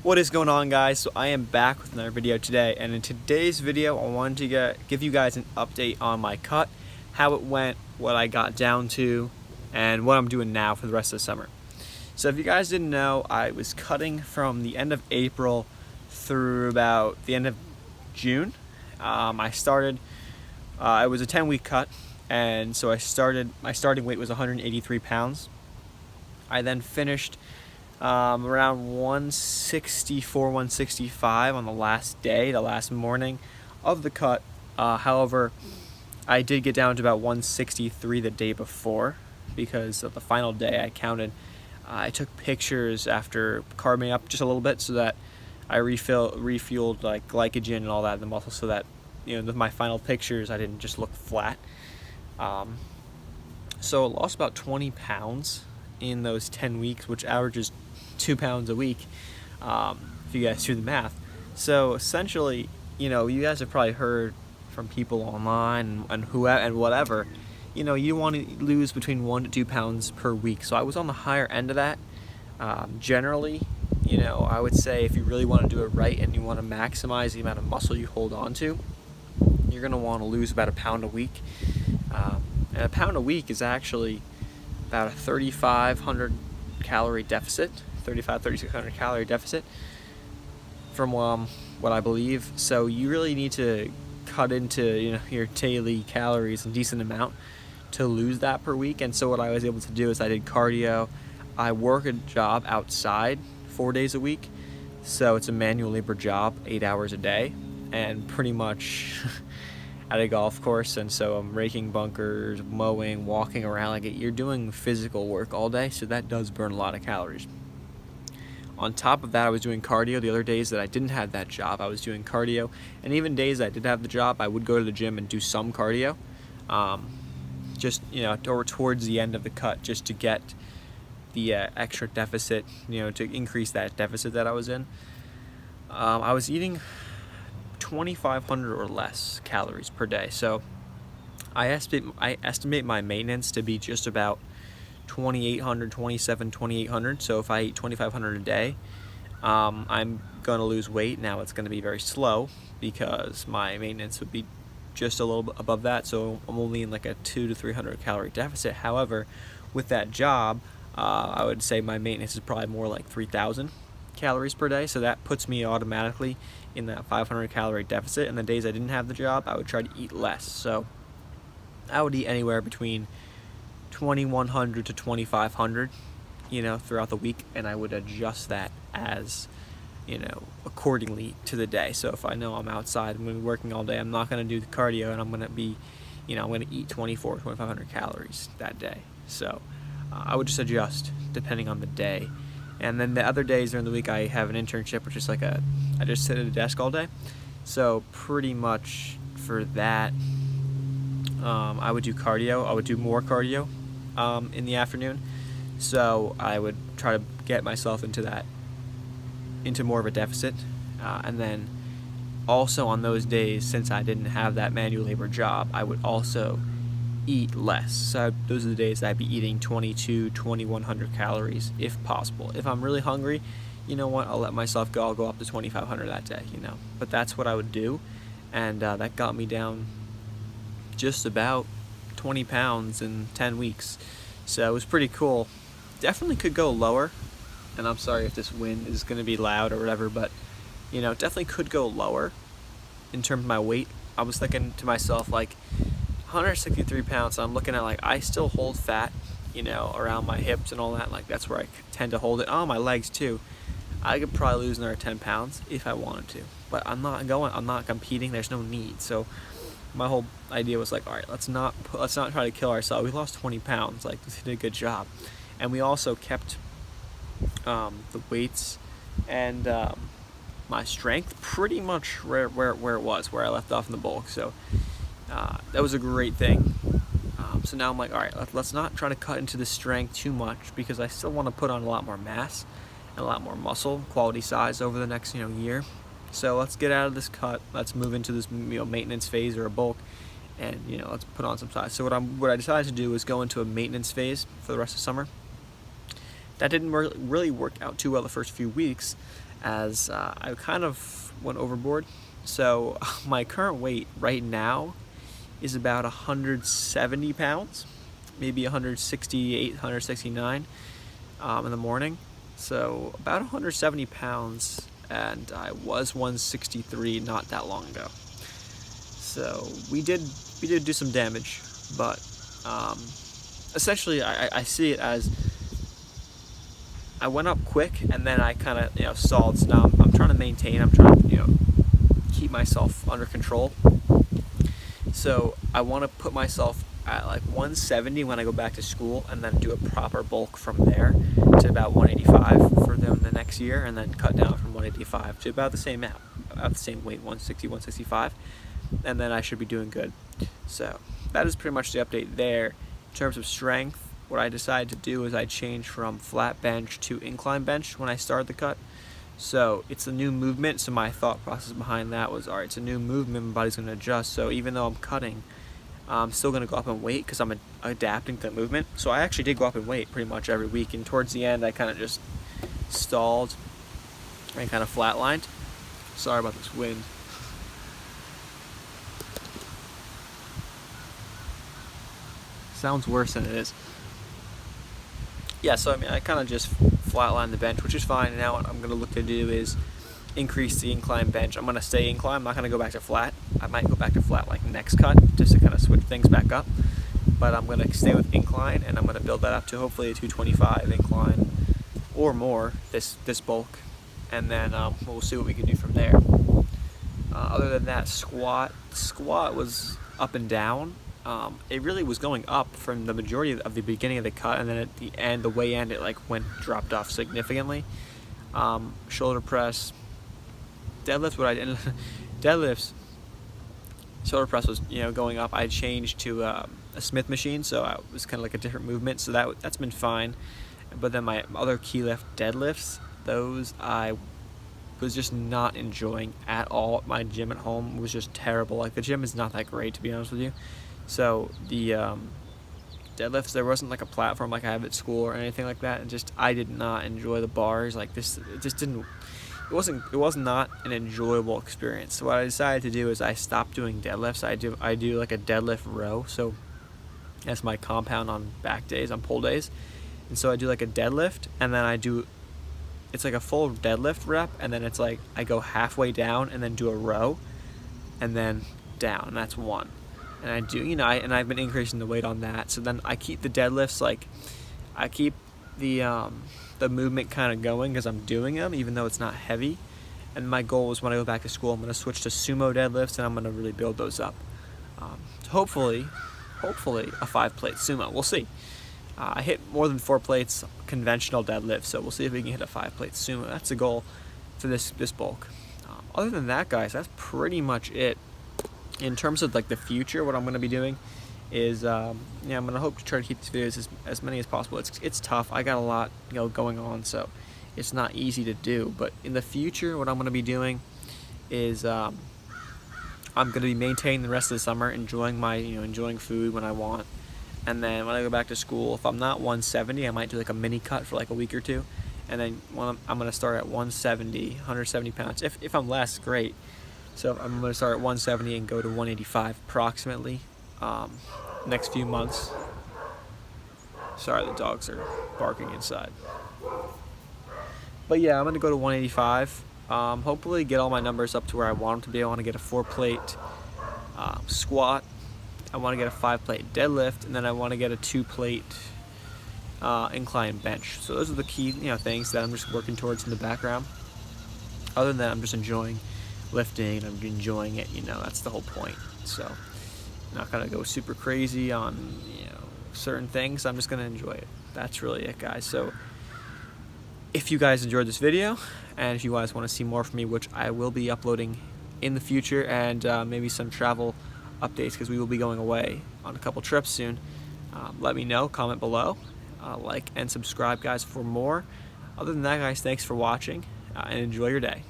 What is going on, guys? So I am back with another video today, and in today's video I wanted to give you guys an update on my cut, how it went, what I got down to, and what I'm doing now for the rest of the summer. So if you guys didn't know, I was cutting from the end of April through about the end of June. I started, it was a 10-week cut, and so my starting weight was 183 pounds. I then finished around 164, 165 on the last day, the last morning of the cut. However, I did get down to about 163 the day before because of the final day I counted. I took pictures after carbing up just a little bit so that I refueled like glycogen and all that in the muscle, so that my final pictures I didn't just look flat. So I lost about 20 pounds in those 10 weeks, which averages 2 pounds a week, if you guys do the math. So essentially, you guys have probably heard from people online and whatever, you want to lose between 1 to 2 pounds per week. So I was on the higher end of that. Generally, I would say if you really want to do it right and you want to maximize the amount of muscle you hold on to, you're going to want to lose about 1 pound a week. And 1 pound a week is actually about a 3,500 calorie deficit, 3,600 calorie deficit from what I believe. So you really need to cut into your daily calories a decent amount to lose that per week. And so what I was able to do is I did cardio. I work a job outside 4 days a week, so it's a manual labor job, 8 hours a day, and pretty much at a golf course. And so I'm raking bunkers, mowing, walking around. Like, you're doing physical work all day, so that does burn a lot of calories. On top of that, I was doing cardio. The other days that I didn't have that job, I was doing cardio. And even days that I did have the job, I would go to the gym and do some cardio, just towards the end of the cut, just to get the extra deficit, to increase that deficit that I was in. I was eating 2,500 or less calories per day. So I estimate my maintenance to be just about 2,800. So if I eat 2,500 a day, I'm going to lose weight. Now it's going to be very slow because my maintenance would be just a little bit above that. So I'm only in like a 200 to 300 calorie deficit. However, with that job, I would say my maintenance is probably more like 3,000 calories per day. So that puts me automatically in that 500 calorie deficit. And the days I didn't have the job, I would try to eat less. So I would eat anywhere between 2,100 to 2,500, throughout the week, and I would adjust that as, accordingly to the day. So if I know I'm outside, I'm going to be working all day, I'm not going to do the cardio, and I'm going to be, I'm going to eat 2,500 calories that day. So I would just adjust depending on the day. And then the other days during the week, I have an internship, which is I just sit at a desk all day. So pretty much for that, I would do cardio. I would do more cardio in the afternoon. So I would try to get myself into more of a deficit. And then also on those days, since I didn't have that manual labor job, I would also eat less. So those are the days that I'd be eating 2,100 calories if possible. If I'm really hungry, I'll let myself go. I'll go up to 2,500 that day, But that's what I would do. And that got me down just about 20 pounds in 10 weeks. So it was pretty cool. Definitely could go lower. And I'm sorry if this wind is going to be loud or whatever, but definitely could go lower in terms of my weight. I was thinking to myself, 163 pounds, so I'm looking at I still hold fat, around my hips and all that. That's where I tend to hold it. Oh, my legs too. I could probably lose another 10 pounds if I wanted to, but I'm not competing. There's no need. So my whole idea was all right, let's not try to kill ourselves. We lost 20 pounds. We did a good job, and we also kept the weights and my strength pretty much where it was, where I left off in the bulk. So that was a great thing. So now I'm all right, let's not try to cut into the strength too much, because I still want to put on a lot more mass and a lot more muscle, quality size over the next year. So let's get out of this cut. Let's move into this maintenance phase or a bulk, and let's put on some size. So what I decided to do was go into a maintenance phase for the rest of summer. That didn't really work out too well the first few weeks, as I kind of went overboard. So my current weight right now is about 170 pounds, maybe 168, 169 in the morning. So about 170 pounds, and I was 163 not that long ago. So we did do some damage, but essentially I see it as I went up quick and then I kind of stalled. So now I'm trying to maintain. I'm trying to keep myself under control. So I want to put myself at like 170 when I go back to school, and then do a proper bulk from there to about 185 for the next year, and then cut down from 185 to about the same weight, 160, 165, and then I should be doing good. So that is pretty much the update there. In terms of strength, what I decided to do is I changed from flat bench to incline bench when I started the cut. So it's a new movement, so my thought process behind that was, alright, it's a new movement, my body's going to adjust, so even though I'm cutting, I'm still going to go up in weight because I'm adapting to the movement. So I actually did go up in weight pretty much every week, and towards the end I kind of just stalled and kind of flatlined. Sorry about this wind. Sounds worse than it is. Yeah, so I kind of just flatlined the bench, which is fine. And now what I'm going to look to do is increase the incline bench. I'm going to stay incline. I'm not going to go back to flat. I might go back to flat like next cut, just to kind of switch things back up. But I'm going to stay with incline, and I'm going to build that up to hopefully a 225 incline or more this bulk, and then we'll see what we can do from there. Other than that, squat was up and down. It really was going up from the majority of the beginning of the cut, and then at the end, the way end, it like dropped off significantly. Shoulder press, deadlifts. Deadlifts, shoulder press was going up. I changed to a Smith machine, so it was kind of like a different movement. So that's been fine. But then my other key lift deadlifts, those I was just not enjoying at all. My gym at home was just terrible. Like, the gym is not that great, to be honest with you. So the deadlifts, there wasn't like a platform like I have at school or anything like that, and just I did not enjoy the bars. Like, this, it just didn't. It was not an enjoyable experience. So what I decided to do is I stopped doing deadlifts. I do like a deadlift row. So that's my compound on back days, on pull days. And so I do like a deadlift, and then it's like a full deadlift rep, and then it's like I go halfway down and then do a row, and then down, and that's one. And I do, and I've been increasing the weight on that. So then I keep the deadlifts, like, I keep the movement kind of going because I'm doing them, even though it's not heavy. And my goal is when I go back to school, I'm going to switch to sumo deadlifts, and I'm going to really build those up. Hopefully a 5-plate sumo. We'll see. I hit more than 4 plates conventional deadlift, so we'll see if we can hit a 5-plate sumo. That's the goal for this bulk. Other than that, guys, that's pretty much it. In terms of like the future, what I'm going to be doing is, I'm going to hope to try to keep these videos as many as possible. It's tough. I got a lot going on, so it's not easy to do. But in the future, what I'm going to be doing is I'm going to be maintaining the rest of the summer, enjoying enjoying food when I want. And then when I go back to school, if I'm not 170, I might do like a mini cut for like a week or two. And then I'm going to start at 170 pounds. If I'm less, great. So I'm going to start at 170 and go to 185 approximately next few months. Sorry, the dogs are barking inside. But yeah, I'm going to go to 185. Hopefully get all my numbers up to where I want them to be. I want to get a 4-plate squat. I want to get a 5-plate deadlift, and then I want to get a 2-plate incline bench. So those are the key things that I'm just working towards in the background. Other than that, I'm just enjoying lifting. I'm enjoying it. That's the whole point. So I'm not gonna go super crazy on certain things. I'm just gonna enjoy it. That's really it, guys. So if you guys enjoyed this video, and if you guys want to see more from me, which I will be uploading in the future, and maybe some travel updates because we will be going away on a couple trips soon, let me know. Comment below, like and subscribe, guys, for more. Other than that, guys, thanks for watching, and enjoy your day.